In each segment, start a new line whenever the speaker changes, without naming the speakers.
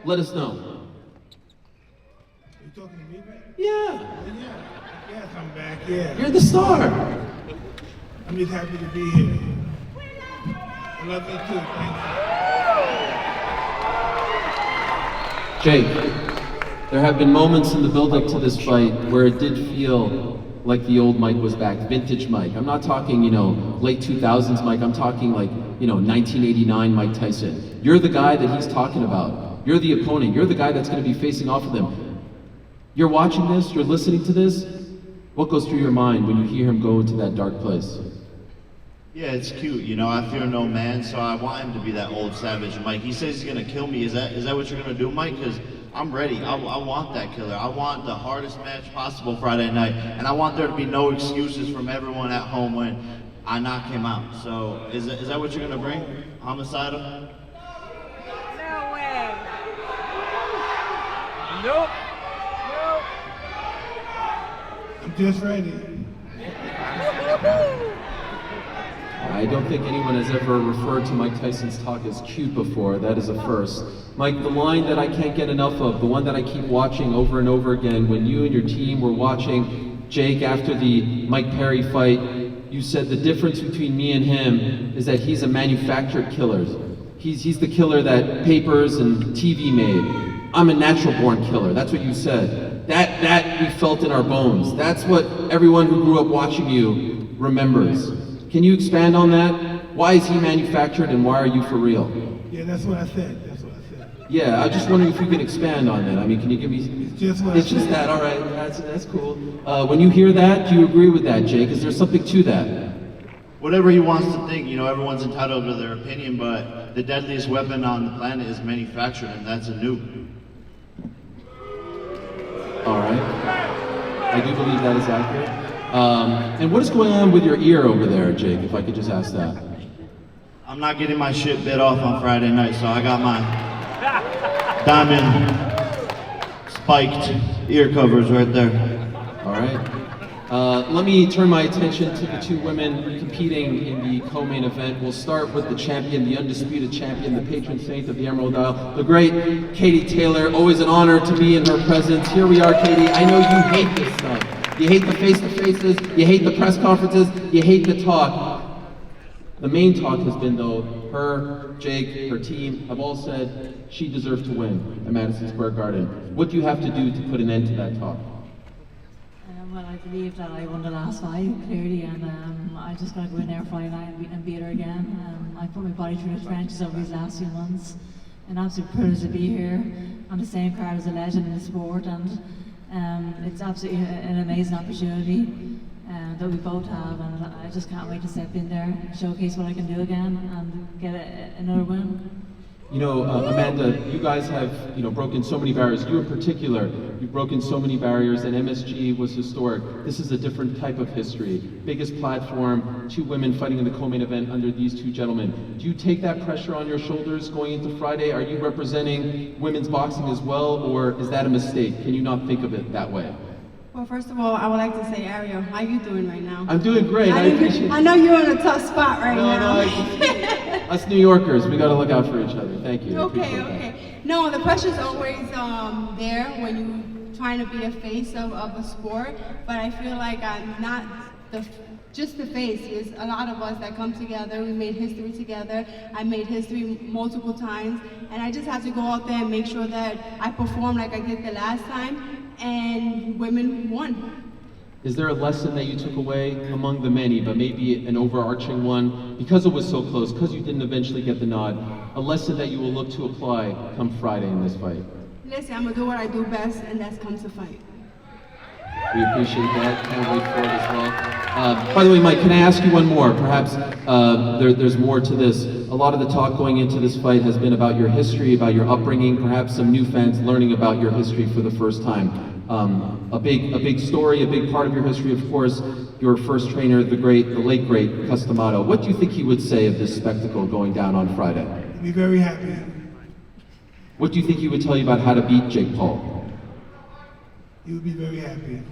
Let us know.
You talking to me, man?
Yeah.
Yes, I'm back, yeah.
You're the star.
I'm just happy to be here. I love you too, thank you.
Jake, there have been moments in the build-up to this fight where it did feel like the old Mike was back, vintage Mike. I'm not talking, late 2000s Mike, I'm talking like, 1989 Mike Tyson. You're the guy that he's talking about. You're the opponent. You're the guy that's going to be facing off with him. You're watching this, you're listening to this. What goes through your mind when you hear him go into that dark place?
Yeah, it's cute, I fear no man, so I want him to be that old savage Mike. He says he's gonna kill me. Is that what you're gonna do, Mike? Because I'm ready. I want that killer. I want the hardest match possible Friday night, and I want there to be no excuses from everyone at home when I knock him out. So is that what you're gonna bring? Homicidal?
No way.
Nope.
I'm just ready.
I don't think anyone has ever referred to Mike Tyson's talk as cute before. That is a first. Mike, the line that I can't get enough of, the one that I keep watching over and over again, when you and your team were watching Jake after the Mike Perry fight, you said the difference between me and him is that he's a manufactured killer. He's the killer that papers and TV made. I'm a natural-born killer. That's what you said. That we felt in our bones. That's what everyone who grew up watching you remembers. Can you expand on that? Why is he manufactured and why are you for real?
Yeah, that's what I said.
Yeah, I was just wondering if you could expand on that. I mean, can you give me...
It's just what I
It's just
said.
that, all right, that's cool. When you hear that, do you agree with that, Jake? Is there something to that?
Whatever he wants to think, everyone's entitled to their opinion, but the deadliest weapon on the planet is manufactured, and that's a nuke.
All right. I do believe that is accurate. And what is going on with your ear over there, Jake, if I could just ask that?
I'm not getting my shit bit off on Friday night, so I got my diamond spiked ear covers right there.
All right. Let me turn my attention to the two women competing in the co-main event. We'll start with the champion, the undisputed champion, the patron saint of the Emerald Isle, the great Katie Taylor. Always an honor to be in her presence. Here we are, Katie. I know you hate this stuff. You hate the face-to-faces, you hate the press conferences, you hate the talk. The main talk has been, though, her, Jake, her team have all said she deserved to win at Madison Square Garden. What do you have to do to put an end to that talk?
Well, I believe that I won the last fight, clearly, and I just got to go in there Friday night and beat her again. I put my body through the trenches over these last few months. An absolute privilege to be here on the same card as a legend in the sport, and it's absolutely an amazing opportunity that we both have, and I just can't wait to step in there, showcase what I can do again, and get another win.
Amanda, you guys have, broken so many barriers. You in particular, you've broken so many barriers, and MSG was historic. This is a different type of history. Biggest platform, two women fighting in the co-main event under these two gentlemen. Do you take that pressure on your shoulders going into Friday? Are you representing women's boxing as well, or is that a mistake? Can you not think of it that way?
Well, first of all, I would like to say, Ariel, how you doing right now?
I'm doing great. I appreciate it.
I know you're in a tough spot right now.
Us New Yorkers, we got to look out for each other. Thank you.
Okay. No, the pressure's always there when you're trying to be a face of a sport, but I feel like I'm not just the face. There's a lot of us that come together. We made history together. I made history multiple times, and I just have to go out there and make sure that I perform like I did the last time, and women won.
Is there a lesson that you took away among the many, but maybe an overarching one, because it was so close, because you didn't eventually get the nod, a lesson that you will look to apply come Friday in this fight?
Listen, I'm gonna do what I do best, and that's come to fight.
We appreciate that. Can't wait for it as well. By the way, Mike, can I ask you one more? Perhaps there's more to this. A lot of the talk going into this fight has been about your history, about your upbringing, perhaps some new fans learning about your history for the first time. A big story, a big part of your history, of course, your first trainer, the late great Customato. What do you think he would say of this spectacle going down on Friday?
He'd be very happy.
What do you think he would tell you about how to beat Jake Paul?
He would be very happy.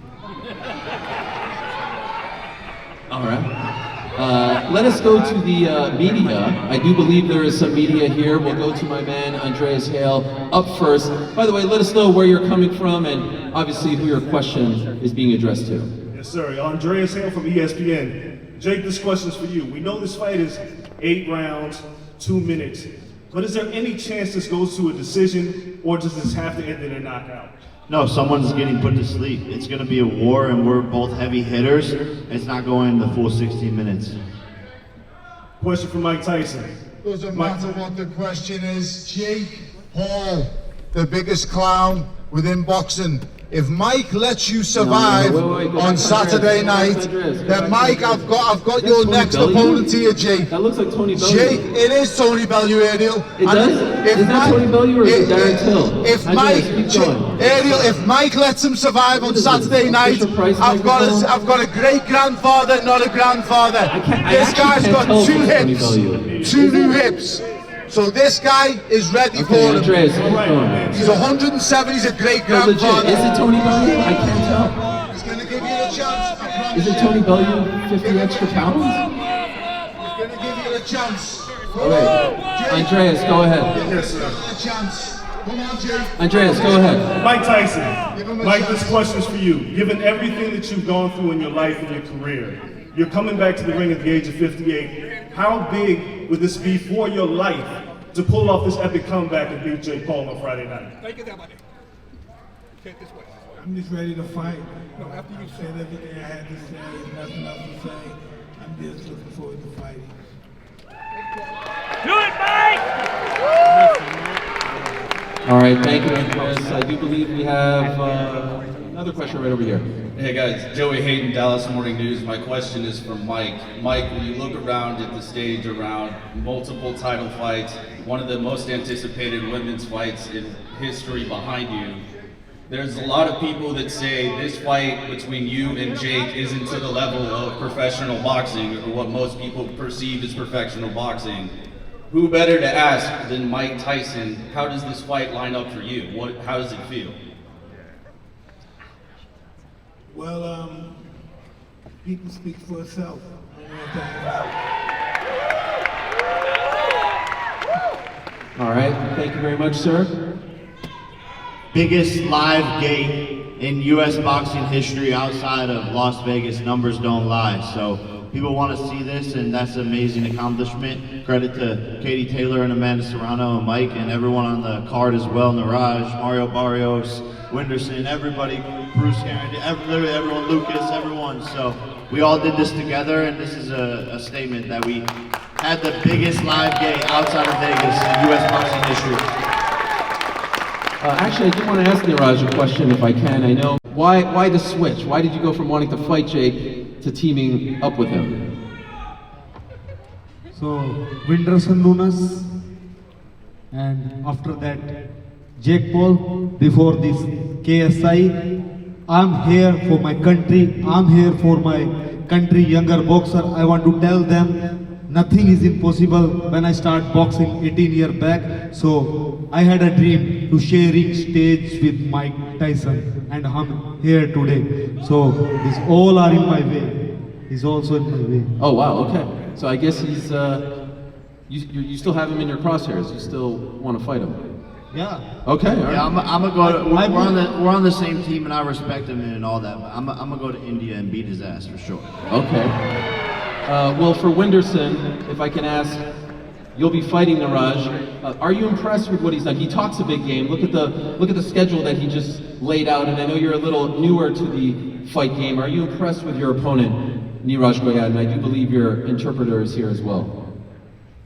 All right. Let us go to the media. I do believe there is some media here. We'll go to my man, Andreas Hale, up first. By the way, let us know where you're coming from and obviously who your question is being addressed to.
Yes, sir. Andreas Hale from ESPN. Jake, this question's for you. We know this fight is 8 rounds, 2 minutes. But is there any chance this goes to a decision, or does this have to end in a knockout?
No, someone's getting put to sleep. It's going to be a war, and we're both heavy hitters. It's not going the full 16 minutes.
Question for Mike Tyson.
Doesn't matter what the question is. Jake Paul, the biggest clown within boxing. If Mike lets you survive on Saturday night, then Mike, I've got your next opponent here, Jake.
That looks like Tony Bellew.
Jake, it is Tony Bellew, Ariel.
It does? Is that Tony Bellew or is it Darren Till?
If Mike, Ariel, if Mike lets him survive on Saturday night, I've got a great grandfather, not a grandfather. This guy's got 2 hips, 2 new hips. So this guy is ready for him.
Andreas, keep going.
He's 107, he's a great
No, legit,
grandfather.
is it Tony Bellew? I can't tell.
He's going to give you a chance, I promise
Is it Tony Bellew 50 extra pounds?
He's going to give you a chance.
All right. Andreas, go ahead.
Yes, sir.
A chance. Come on, Jake.
Andreas, go ahead.
Mike Tyson. Mike, this question's for you. Given everything that you've gone through in your life and your career, you're coming back to the ring at the age of 58. How big would this be for your life to pull off this epic comeback and beat Jake Paul on Friday night?
Take it that way. Take this way.
I'm just ready to fight. No, after you said everything I had to say, there's nothing else to say. I'm just looking forward to fighting.
Do it, Mike!
All right, thank you, Andreas. I do believe we have another question right over here.
Hey guys, Joey Hayden, Dallas Morning News. My question is for Mike. Mike, when you look around at the stage around multiple title fights, one of the most anticipated women's fights in history behind you, there's a lot of people that say this fight between you and Jake isn't to the level of professional boxing or what most people perceive as professional boxing. Who better to ask than Mike Tyson, how does this fight line up for you? How does it feel?
Well, people speak for itself.
All right, thank you very much, sir.
Biggest live gate in U.S. boxing history outside of Las Vegas. Numbers don't lie. So people want to see this, and that's an amazing accomplishment. Credit to Katie Taylor and Amanda Serrano and Mike and everyone on the card as well. Niraj, Mario Barrios, Winderson, everybody, Bruce Aaron, literally everyone, Lucas, everyone. So we all did this together, and this is a statement that we had the biggest live gate outside of Vegas in U.S. boxing history.
Actually, I do want to ask Niraj a question if I can. I know, why the switch? Why did you go from wanting to fight Jake to teaming up with him?
So, Winderson Lunas, and after that, Jake Paul, before this KSI, I'm here for my country, I'm here for my country younger boxer. I want to tell them nothing is impossible. When I start boxing 18 years back, so I had a dream to sharing stage with Mike Tyson, and I'm here today. So these all are in my way. He's also in my way.
Oh wow, okay. So I guess he's, you still have him in your crosshairs. You still want to fight him.
Yeah.
Okay. All right.
Yeah, I'm gonna go. We're on the same team, and I respect him and all that. But I'm gonna go to India and beat his ass for sure.
Okay. Well, for Winderson, if I can ask, you'll be fighting Niraj. Are you impressed with what he's done? He talks a big game. Look at the schedule that he just laid out, and I know you're a little newer to the fight game. Are you impressed with your opponent, Niraj Goyad? And I do believe your interpreter is here as well.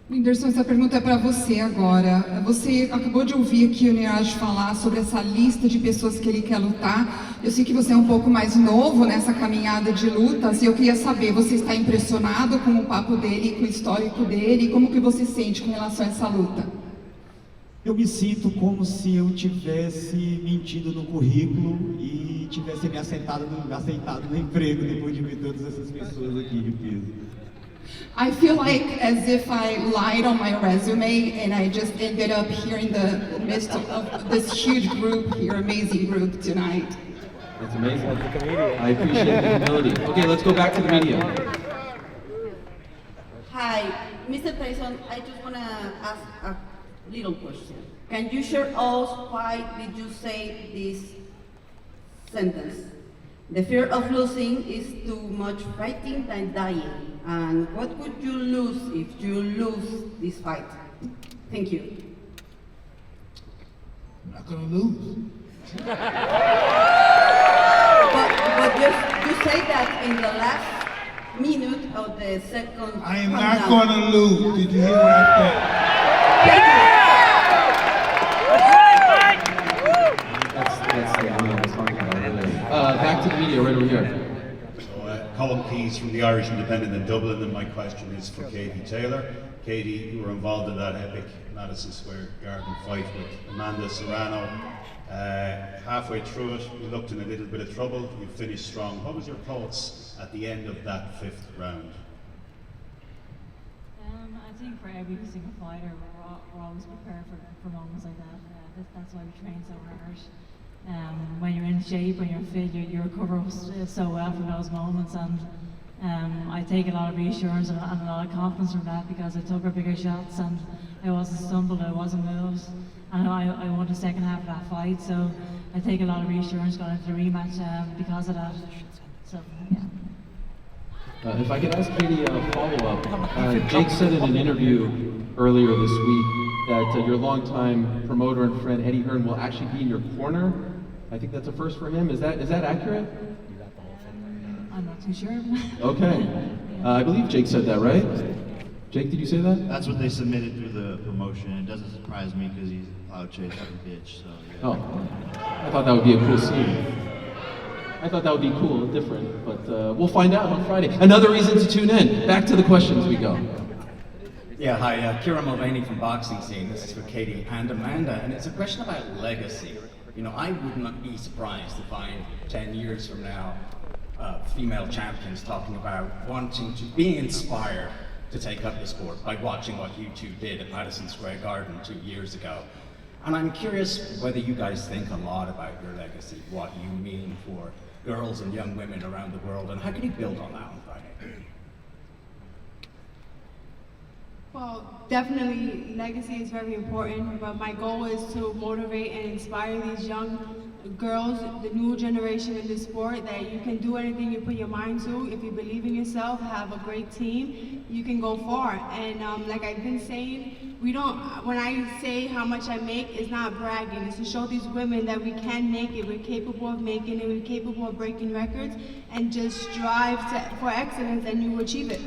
Whindersson, essa pergunta é para você agora. Você acabou de ouvir aqui o Niraj falar sobre essa lista de pessoas que ele quer lutar. Eu sei que você é um pouco mais novo nessa caminhada de lutas e eu queria saber, você está impressionado com o papo dele, com o histórico dele? Como que você sente com relação a essa luta?
Eu me sinto como se eu tivesse mentido no currículo e tivesse me aceitado no emprego depois de ver todas essas pessoas aqui de peso.
I feel like as if I lied on my resume and I just ended up here in the midst of this huge group here, amazing group tonight.
That's amazing. I appreciate the humility. Okay, let's go back to the media.
Mr. Tyson, I just want to ask a little question. Can you share us why did you say this sentence? The fear of losing is too much fighting than dying. And what would you lose if you lose this fight? Thank you.
I'm not gonna lose.
But you say that in the last minute of the second.
I am
countdown.
not gonna lose. Did you hear what I said?
That's the one I was talking about earlier. Back to the media right over here.
Colin Keys from the Irish Independent in Dublin, and my question is for Katie Taylor. Katie, you were involved in that epic Madison Square Garden fight with Amanda Serrano. Halfway through it, you looked in a little bit of trouble. You finished strong. What was your thoughts at the end of that 5th round?
I think for every single fighter, we're always prepared for moments like that. That's why we train so hard. When you're in shape, when you're fit, you recover so well from those moments, and I take a lot of reassurance and a lot of confidence from that because I took our bigger shots and I wasn't stumbled, I wasn't moved, and I won the second half of that fight, so I take a lot of reassurance going into the rematch because of that. So, yeah.
If I could ask Katie a follow-up, Jake said in an interview earlier this week that your longtime promoter and friend Eddie Hearn will actually be in your corner. I think that's a first for him. Is that accurate?
I'm not too sure.
Okay. I believe Jake said that, right? Jake, did you say that?
That's what they submitted through the promotion. It doesn't surprise me because he's a cloud chaser bitch. So yeah.
Oh, I thought that would be a cool scene. I thought that would be cool and different, but we'll find out on Friday. Another reason to tune in. Back to the questions we go.
Yeah, hi, Kieran Mulvaney from Boxing Scene. This is for Katie and Amanda, and it's a question about legacy. You know, I would not be surprised to find 10 years from now female champions talking about wanting to, being inspired to take up the sport by watching what you two did at Madison Square Garden 2 years ago. And I'm curious whether you guys think a lot about your legacy, what you mean for girls and young women around the world, and how can you build on that on Friday?
Well, definitely legacy is very important, but my goal is to motivate and inspire these young girls, the new generation in this sport, that you can do anything you put your mind to. If you believe in yourself, have a great team, you can go far. And like I've been saying, when I say how much I make, it's not bragging. It's to show these women that we can make it. We're capable of making it. We're capable of breaking records, and just strive for excellence, and you will achieve it.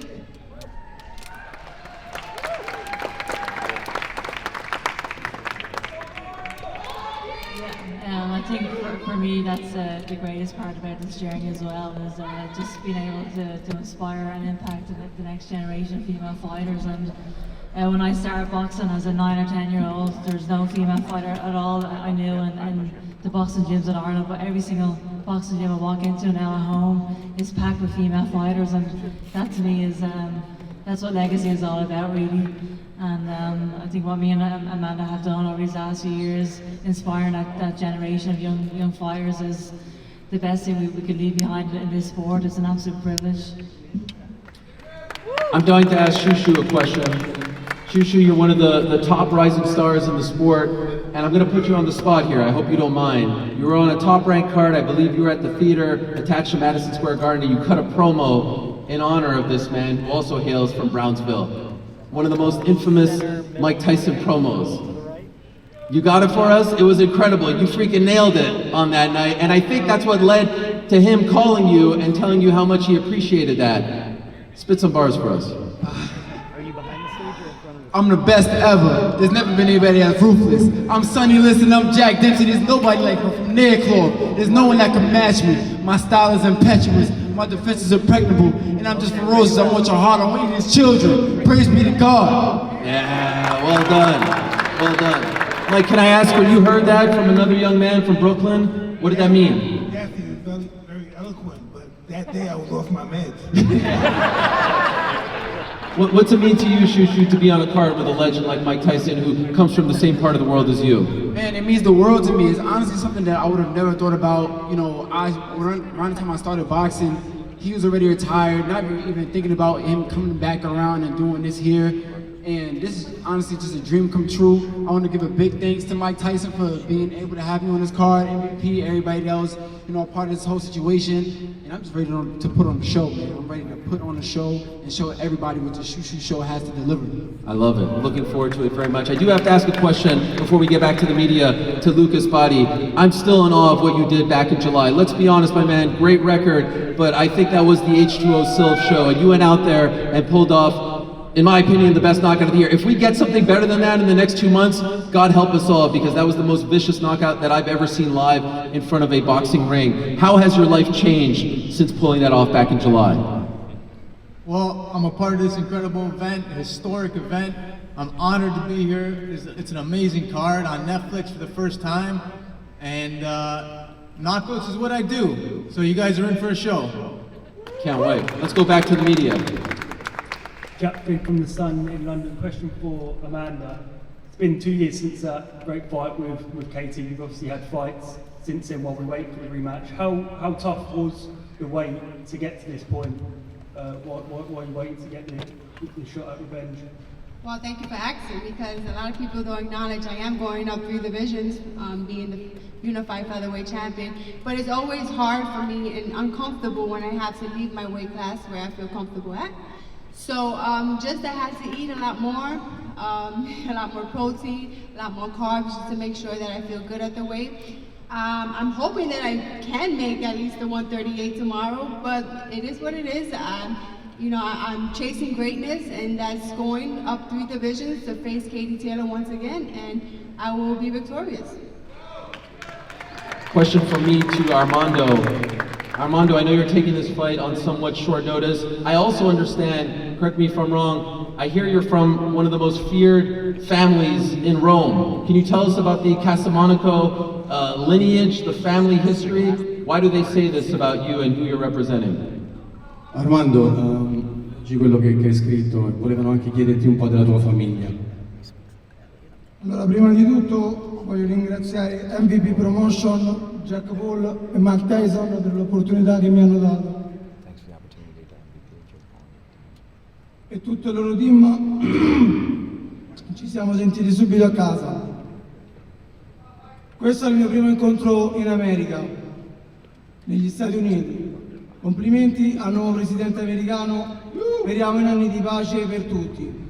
I think for me that's the greatest part about this journey as well, is just being able to inspire and impact the next generation of female fighters. And when I started boxing as a 9 or 10-year-old, there's no female fighter at all that I knew in the boxing gyms in Ireland, but every single boxing gym I walk into now at home is packed with female fighters, and that to me is that's what legacy is all about, really. And I think what me and Amanda have done over these last few years, inspiring that generation of young fighters, is the best thing we could leave behind in this sport. It's an absolute privilege.
I'm dying to ask Shushu a question. Shushu, you're one of the top rising stars in the sport, and I'm going to put you on the spot here. I hope you don't mind. You were on a top-ranked card. I believe you were at the theater attached to Madison Square Garden, and you cut a promo in honor of this man who also hails from Brownsville. One of the most infamous Mike Tyson promos. You got it for us? It was incredible. You freaking nailed it on that night, and I think that's what led to him calling you and telling you how much he appreciated that. Spit some bars for us.
I'm the best ever. There's never been anybody as ruthless. I'm Sonny Liston, I'm Jack Dempsey. There's nobody like me from Nairclaw. There's no one that can match me. My style is impetuous. My defense is impregnable. And I'm just ferocious. I want your heart. I want you as children. Praise be to God.
Yeah, well done. Well done. Mike, can I ask, when you heard that from another young man from Brooklyn, what did that mean?
Yes, he was very, very eloquent, but that day I was off my meds.
What's it mean to you, Shushu, to be on a card with a legend like Mike Tyson, who comes from the same part of the world as you?
Man, it means the world to me. It's honestly something that I would have never thought about. You know, around the time I started boxing, he was already retired, not even thinking about him coming back around and doing this here. And this is honestly just a dream come true. I want to give a big thanks to Mike Tyson for being able to have me on his card, MVP, everybody else, you know, part of this whole situation. And I'm just ready to put on the show, man. I'm ready to put on a show and show everybody what the Shoo Shoo Show has to deliver.
I love it. Looking forward to it very much. I do have to ask a question before we get back to the media to Lucas Body. I'm still in awe of what you did back in July. Let's be honest, my man, great record, but I think that was the H2O Sylph show, and you went out there and pulled off, in my opinion, the best knockout of the year. If we get something better than that in the next 2 months, God help us all, because that was the most vicious knockout that I've ever seen live in front of a boxing ring. How has your life changed since pulling that off back in July?
Well, I'm a part of this incredible event, a historic event. I'm honored to be here. It's an amazing card on Netflix for the first time. And knockouts is what I do. So you guys are in for a show.
Can't wait. Let's go back to the media.
Jack Finn from The Sun in London. Question for Amanda. It's been 2 years since that great fight with Katie. You've obviously had fights since then while we wait for the rematch. How tough was the wait to get to this point? While you're waiting to get the shot at revenge?
Well, thank you for asking, because a lot of people don't acknowledge I am going up 3 divisions, being the unified featherweight champion. But it's always hard for me and uncomfortable when I have to leave my weight class where I feel comfortable at. So just I had to eat a lot more protein, a lot more carbs, just to make sure that I feel good at the weight. I'm hoping that I can make at least the 138 tomorrow, but it is what it is. You know, I'm chasing greatness, and that's going up 3 divisions to face Katie Taylor once again, and I will be victorious.
Question from me to Armando. Armando, I know you're taking this fight on somewhat short notice. I also understand, correct me if I'm wrong, I hear you're from one of the most feared families in Rome. Can you tell us about the Casamonaco lineage, the family history? Why do they say this about you and who you're representing?
Armando, leggi quello che hai scritto e volevano anche chiederti un po' della tua famiglia.
Allora, prima di tutto voglio ringraziare MVP Promotion, Jack Paul e Mike Tyson per l'opportunità che mi hanno dato. E tutto il loro team ci siamo sentiti subito a casa. Questo è il mio primo incontro in America, negli Stati Uniti. Complimenti al nuovo presidente americano, speriamo in anni di pace per tutti.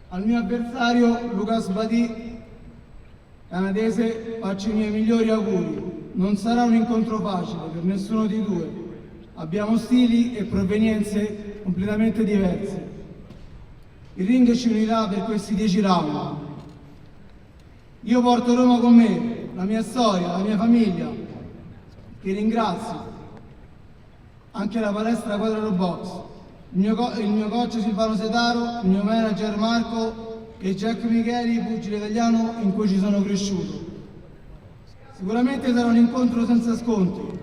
Al mio avversario, Lucas Badi, canadese, faccio i miei migliori auguri. Non sarà un incontro facile per nessuno di due. Abbiamo stili e provenienze completamente diverse. Il ring ci unirà per questi 10 round. Io porto Roma con me, la mia storia, la mia famiglia, che ringrazio. Anche la palestra Quadraro Box, il mio coach Silvano Setaro, il mio manager Marco e Jack Micheli, pugile italiano in cui ci sono cresciuto. Sicuramente sarà un incontro senza sconti,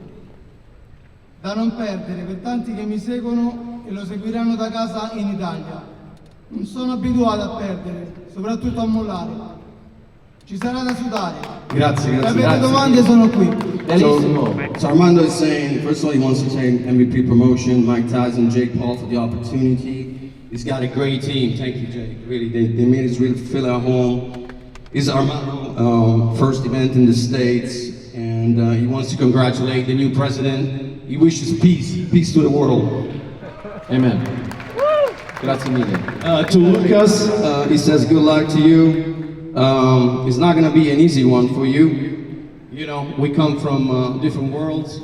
da non perdere per tanti che mi seguono e lo seguiranno da casa in Italia. Non sono abituato a perdere, soprattutto a mollare. Ci sarà da sudare.
Grazie.
Se avete domande sono qui.
So Armando is saying, first of all, he wants to thank MVP Promotion, Mike Tyson, Jake Paul for the opportunity. He's got a great team. Thank you, Jake. Really, they made us really feel at home. It's Armando's first event in the States, and he wants to congratulate the new president. He wishes peace to the world.
Amen. Grazie mille.
To Lucas, he says good luck to you. It's not going to be an easy one for you. You know, we come from different worlds,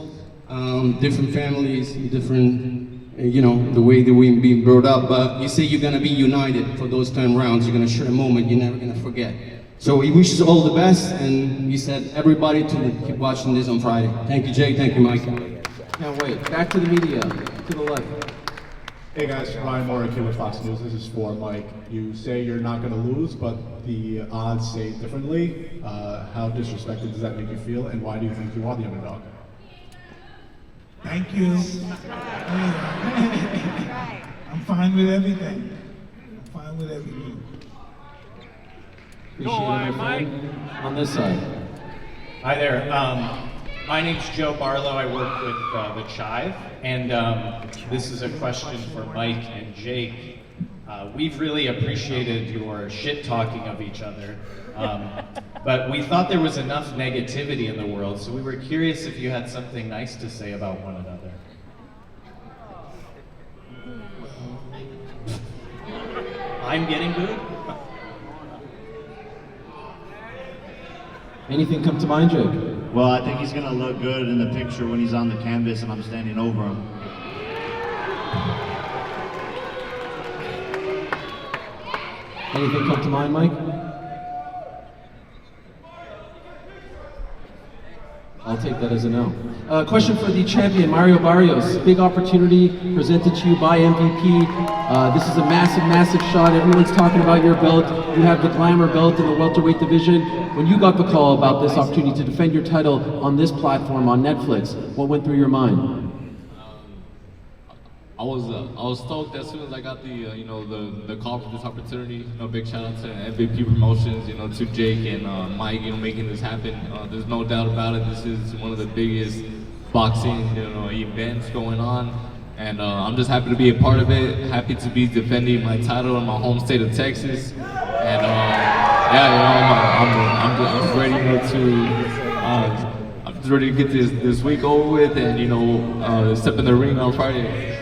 different families, different, you know, the way that we've been brought up. But you say you're going to be united for those 10 rounds. You're going to share a moment you're never going to forget. So he wishes all the best, and he said everybody to keep watching this on Friday. Thank you, Jay. Thank you, Mike.
Can't wait. Back to the media, to the left.
Hey guys, Ryan Morrick here with Fox News. This is for Mike. You say you're not going to lose, but the odds say differently. How disrespected does that make you feel, and why do you think you are the underdog?
Thank you. I'm fine with everything.
Appreciate it, my friend. On this side.
Hi there. My name's Joe Barlow. I work with the Chive, and this is a question for Mike and Jake. We've really appreciated your shit talking of each other, but we thought there was enough negativity in the world, so we were curious if you had something nice to say about one another. I'm getting good.
Anything come to mind, Jake?
Well, I think he's gonna look good in the picture when he's on the canvas and I'm standing over him.
Anything come to mind, Mike? I'll take that as a no. Question for the champion, Mario Barrios. Big opportunity presented to you by MVP. This is a massive, massive shot. Everyone's talking about your belt. You have the glamour belt in the welterweight division. When you got the call about this opportunity to defend your title on this platform, on Netflix, what went through your mind?
I was stoked as soon as I got the call for this opportunity. Big shout out to MVP Promotions, to Jake and Mike, making this happen. There's no doubt about it. This is one of the biggest boxing, events going on, and I'm just happy to be a part of it. Happy to be defending my title in my home state of Texas, and I'm just ready I'm just ready to get this week over with, and step in the ring on Friday.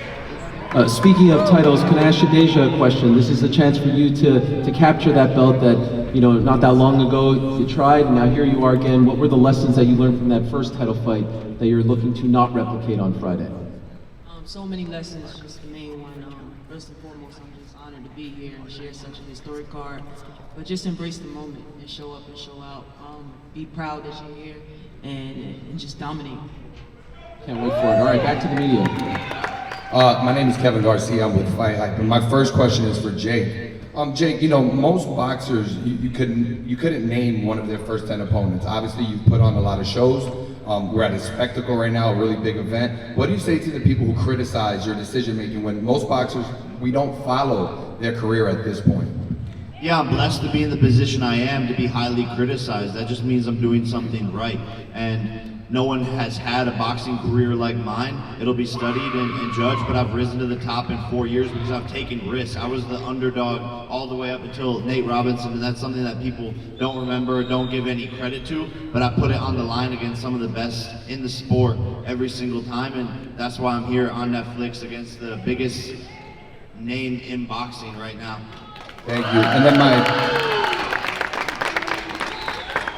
Speaking of titles, can I ask you Deja a question? This is a chance for you to capture that belt that, not that long ago you tried, and now here you are again. What were the lessons that you learned from that first title fight that you're looking to not replicate on Friday?
So many lessons, just the main one. First and foremost, I'm just honored to be here and share such a historic card. But just embrace the moment and show up and show out. Be proud that you're here and just dominate.
Can't wait for it. All right, back to the media.
My name is Kevin Garcia. I'm with Fight Hype, and my first question is for Jake. Jake, most boxers you couldn't name one of their first 10 opponents. Obviously, you've put on a lot of shows. We're at a spectacle right now, a really big event. What do you say to the people who criticize your decision making when most boxers we don't follow their career at this point?
Yeah, I'm blessed to be in the position I am, to be highly criticized. That just means I'm doing something right. And no one has had a boxing career like mine. It'll be studied and judged, but I've risen to the top in 4 years because I've taken risks. I was the underdog all the way up until Nate Robinson, and that's something that people don't remember or don't give any credit to, but I put it on the line against some of the best in the sport every single time, and that's why I'm here on Netflix against the biggest name in boxing right now.
Thank you. And then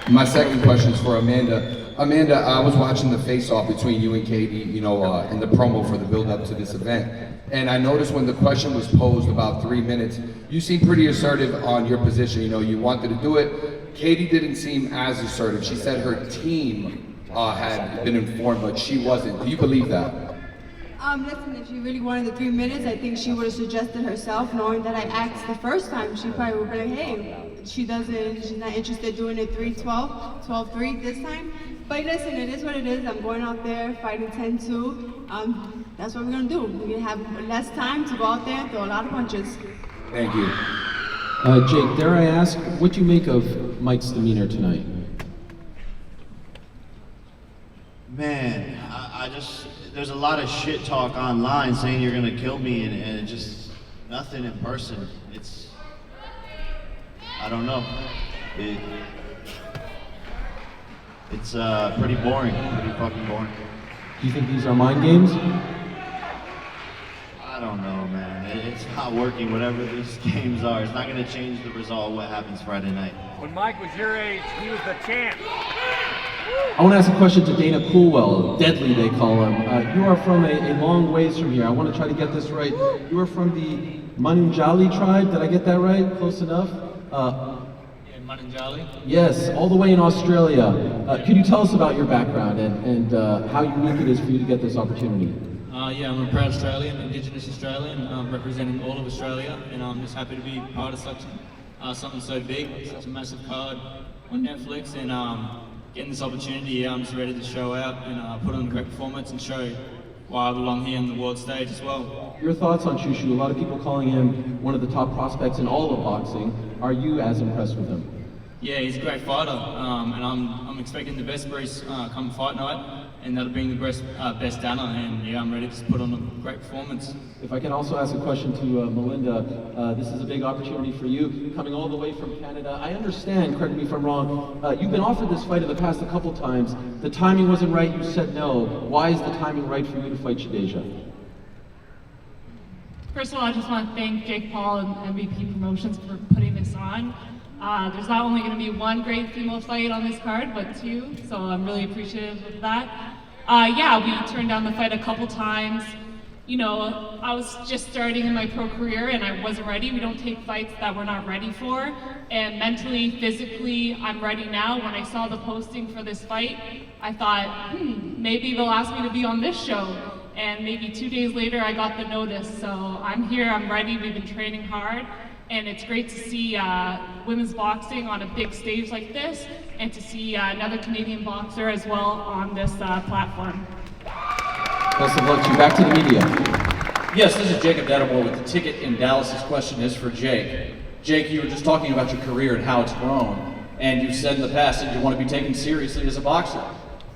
my second question is for Amanda. Amanda, I was watching the face-off between you and Katie, in the promo for the build-up to this event. And I noticed when the question was posed about 3 minutes, you seemed pretty assertive on your position. You wanted to do it. Katie didn't seem as assertive. She said her team had been informed, but she wasn't. Do you believe that?
Listen, if she really wanted the 3 minutes, I think she would have suggested herself, knowing that I asked the first time. She probably would be like, hey, she's not interested in doing it 3-12, 12-3 this time. But listen, it is what it is. I'm going out there fighting 10-2. That's what we're gonna do. We're gonna have less time to go out there and throw a lot of punches.
Thank you.
Jake, dare I ask, what do you make of Mike's demeanor tonight?
Man, there's a lot of shit talk online saying you're gonna kill me, and just nothing in person. I don't know. It's pretty boring, pretty fucking boring.
Do you think these are mind games?
I don't know, man. It's not working, whatever these games are. It's not gonna change the result of what happens Friday night.
When Mike was your age, he was the champ.
I want to ask a question to Dana Coolwell, Deadly they call him. You are from a long ways from here. I want to try to get this right. You are from the Manunjali tribe, did I get that right? Close enough?
Manunjali?
Yes, all the way in Australia. Could you tell us about your background and how unique it is for you to get this opportunity?
Yeah, I'm a proud Australian, Indigenous Australian, representing all of Australia, and I'm just happy to be part of something so big, such a massive card on Netflix, and getting this opportunity. I'm just ready to show out and put on a great performance and show why I belong here on the world stage as well.
Your thoughts on Chushu? A lot of people calling him one of the top prospects in all of boxing. Are you as impressed with him?
Yeah, he's a great fighter, and I'm expecting the best Bruce come fight night, and that'll bring the best Dana, and yeah, I'm ready to put on a great performance.
If I can also ask a question to Melinda, this is a big opportunity for you, coming all the way from Canada. I understand, correct me if I'm wrong, you've been offered this fight in the past a couple times. The timing wasn't right, you said no. Why is the timing right for you to fight Shadeja?
First of all, I just want to thank Jake Paul and MVP Promotions for putting this on. There's not only going to be one great female fight on this card, but two, so I'm really appreciative of that. Yeah, we turned down the fight a couple times. You know, I was just starting in my pro career and I wasn't ready. We don't take fights that we're not ready for. And mentally, physically, I'm ready now. When I saw the posting for this fight, I thought, maybe they'll ask me to be on this show. And maybe 2 days later, I got the notice. So I'm here, I'm ready, we've been training hard. And it's great to see women's boxing on a big stage like this, and to see another Canadian boxer as well on this platform.
Best of luck to you. Back to the media.
Yes, this is Jacob Dettemore with the Ticket in Dallas. This question is for Jake. Jake, you were just talking about your career and how it's grown, and you've said in the past that you want to be taken seriously as a boxer.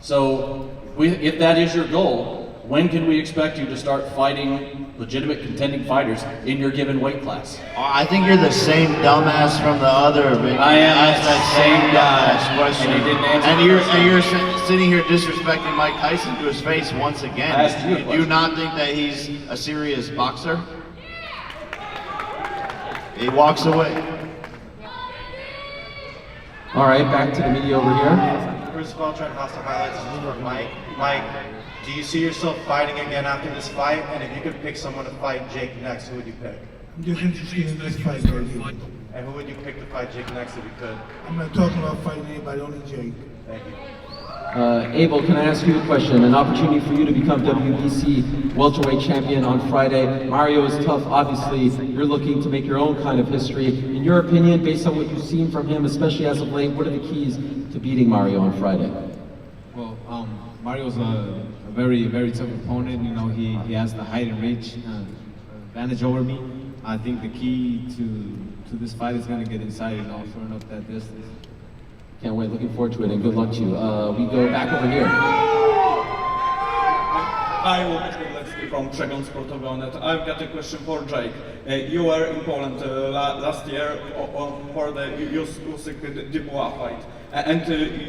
So, if that is your goal, when can we expect you to start fighting legitimate contending fighters in your given weight class?
I think you're the same dumbass from the other.
I am
that same dumbass question.
And you didn't answer
and
the
you're,
question.
and you're sitting here disrespecting Mike Tyson to his face once again.
I asked you a
Do you not think that he's a serious boxer? He walks away.
All right, back to the media over here.
Bruce Beltran, Hostile Highlights. This is for Mike. Mike, do you see yourself fighting again after this fight? And if you could pick someone to fight Jake next, who would you pick?
I'm just interested in this fight right here.
And who would you pick to fight Jake next if you could?
I'm not talking about fighting anybody, only Jake.
Thank you.
Abel, can I ask you a question? An opportunity for you to become WBC welterweight champion on Friday. Mario is tough, obviously. You're looking to make your own kind of history. In your opinion, based on what you've seen from him, especially as of late, what are the keys to beating Mario on Friday?
Well, Mario's a very, very tough opponent. You know, he has the height and reach advantage over me. I think the key to this fight is going to get inside, you know, throwing up that distance.
Can't wait, looking forward to it, and good luck to you. We go back over here.
Hi, Łukasz Godlewski from Przegląd Sportowy Onet. I've got a question for Jake. You were in Poland last year for the Usyk Dubois fight. And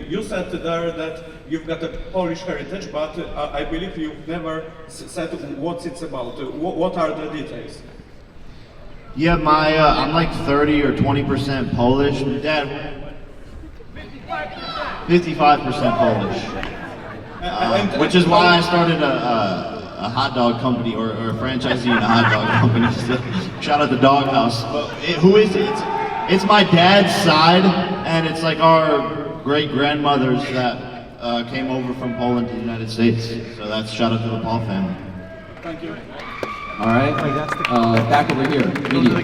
you said there that you've got a Polish heritage, but I believe you've never said what it's about. What are the details?
Yeah, I'm like 30 or 20% Polish. Dad, 55% Polish. Which is why I started a hot dog company or a franchisee in a hot dog company. So, shout out the Doghouse. But who is it? It's my dad's side, and it's like our great grandmothers that came over from Poland to the United States. So that's shout out to the Paul family.
Thank you.
All right, back over here. Media.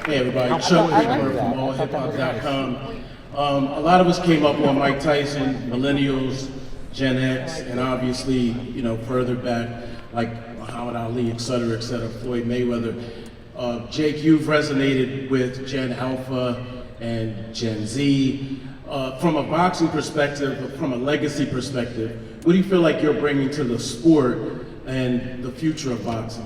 Hey everybody, Chuck Whitmer from allhiphop.com. A lot of us came up on Mike Tyson, millennials, Gen X, and obviously, you know, further back, like Muhammad Ali, et cetera, Floyd Mayweather. Jake, you've resonated with Gen Alpha and Gen Z. From a boxing perspective, from a legacy perspective, what do you feel like you're bringing to the sport and the future of boxing?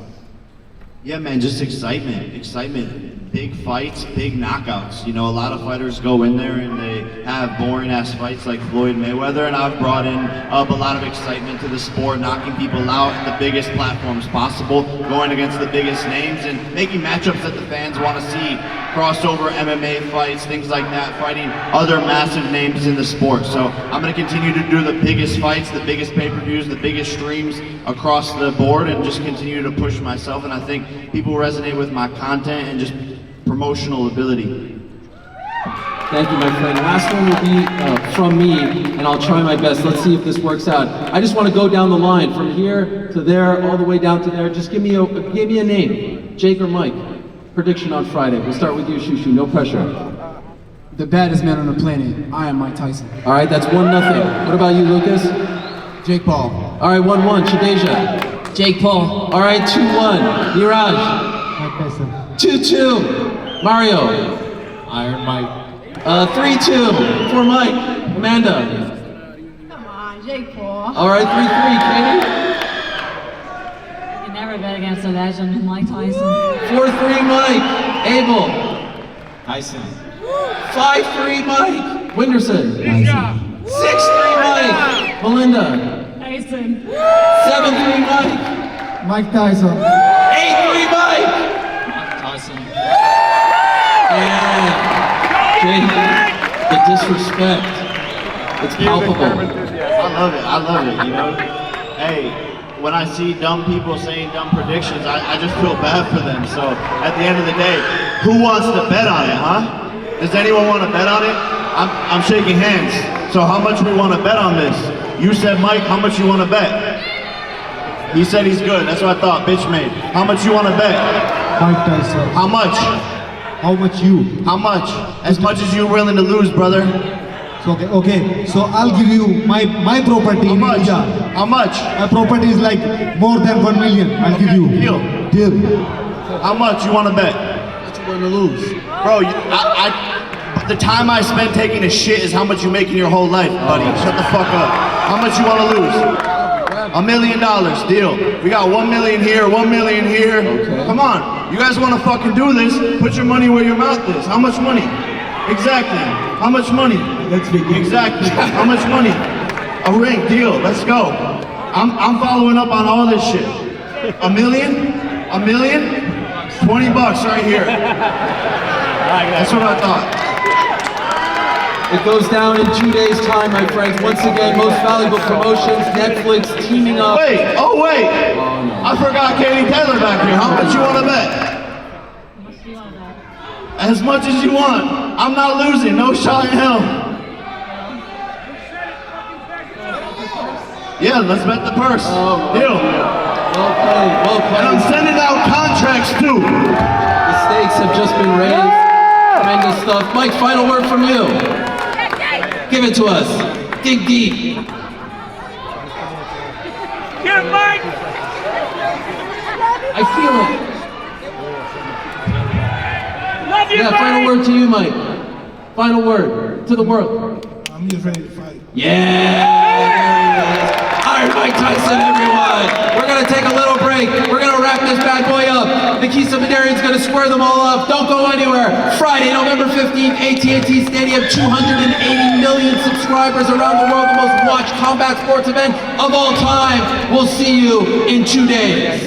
Yeah, man, just excitement. Big fights, big knockouts. You know, a lot of fighters go in there and they have boring ass fights like Floyd Mayweather, and I've brought in up a lot of excitement to the sport, knocking people out at the biggest platforms possible, going against the biggest names, and making matchups that the fans want to see. Crossover MMA fights, things like that, fighting other massive names in the sport. So I'm going to continue to do the biggest fights, the biggest pay-per-views, the biggest streams across the board, and just continue to push myself. And I think people resonate with my content and just promotional ability.
Thank you, my friend. Last one will be from me, and I'll try my best. Let's see if this works out. I just want to go down the line, from here to there, all the way down to there. Just give me a name, Jake or Mike. Prediction on Friday. We'll start with you, Shushu. No pressure.
The baddest man on the planet. I am Mike Tyson.
All right, that's 1-0. What about you, Lucas?
Jake Paul.
All right, 1-1. Shadeja.
Jake Paul.
All right, 2-1. Miraj.
Mike Tyson.
2-2. Mario.
Iron Mike.
3-2 for Mike. Amanda.
Come on, Jake Paul.
All right, 3-3. Katie.
You can never bet against a legend like Tyson.
4-3 Mike. Abel.
Tyson.
5-3 Mike. Winderson. 6-3 Mike. Melinda.
Tyson.
7-3 Mike.
Mike Tyson.
8-3 Mike.
Tyson.
And Jake, the disrespect. It's palpable.
I love it, you know? Hey, when I see dumb people saying dumb predictions, I just feel bad for them. So at the end of the day, who wants to bet on it, huh? Does anyone want to bet on it? I'm shaking hands. So how much we want to bet on this? You said, Mike, how much you want to bet? He said he's good. That's what I thought, bitch made. How much you want to bet?
Mike Tyson.
How much?
How much you?
How much? As much as you're willing to lose, brother.
So, okay. So I'll give you my property in India.
How much?
My property is like more than 1 million. I'll give you. Deal.
How much you want to bet?
How much you want to lose?
Bro, the time I spent taking a shit is how much you make in your whole life, buddy. Shut the fuck up. How much you want to lose? $1 million, deal. We got 1 million here, 1 million here.
Okay.
Come on, you guys want to fucking do this? Put your money where your mouth is. How much money? Exactly. How much money?
Let's begin.
Exactly. How much money? A ring, deal. Let's go. I'm following up on all this shit. $1 million? $1 million? $20 right here. That's what I thought.
It goes down in 2 days' time, my friends. Once again, Most Valuable Promotions, Netflix teaming up.
Wait.
Oh,
I forgot Katie Taylor back here. How much you want to bet? As much as you want. I'm not losing. No shot in hell. Yeah, let's bet the purse. Deal.
Well played.
And I'm sending out contracts too.
The stakes have just been raised. Tremendous stuff. Mike, final word from you. Give it to us. Dig deep.
Get him, Mike!
I feel it.
Love you,
Yeah,
Mike!
final word to you, Mike. Final word to the world.
I'm just ready to fight.
Yeah! Iron Mike Tyson, everyone! We're gonna take a little break. We're gonna wrap this bad boy up. Nikisa Madarian's gonna square them all up. Don't go anywhere. Friday, November 15th, AT&T Stadium, 280 million subscribers around the world, the most watched combat sports event of all time. We'll see you in 2 days.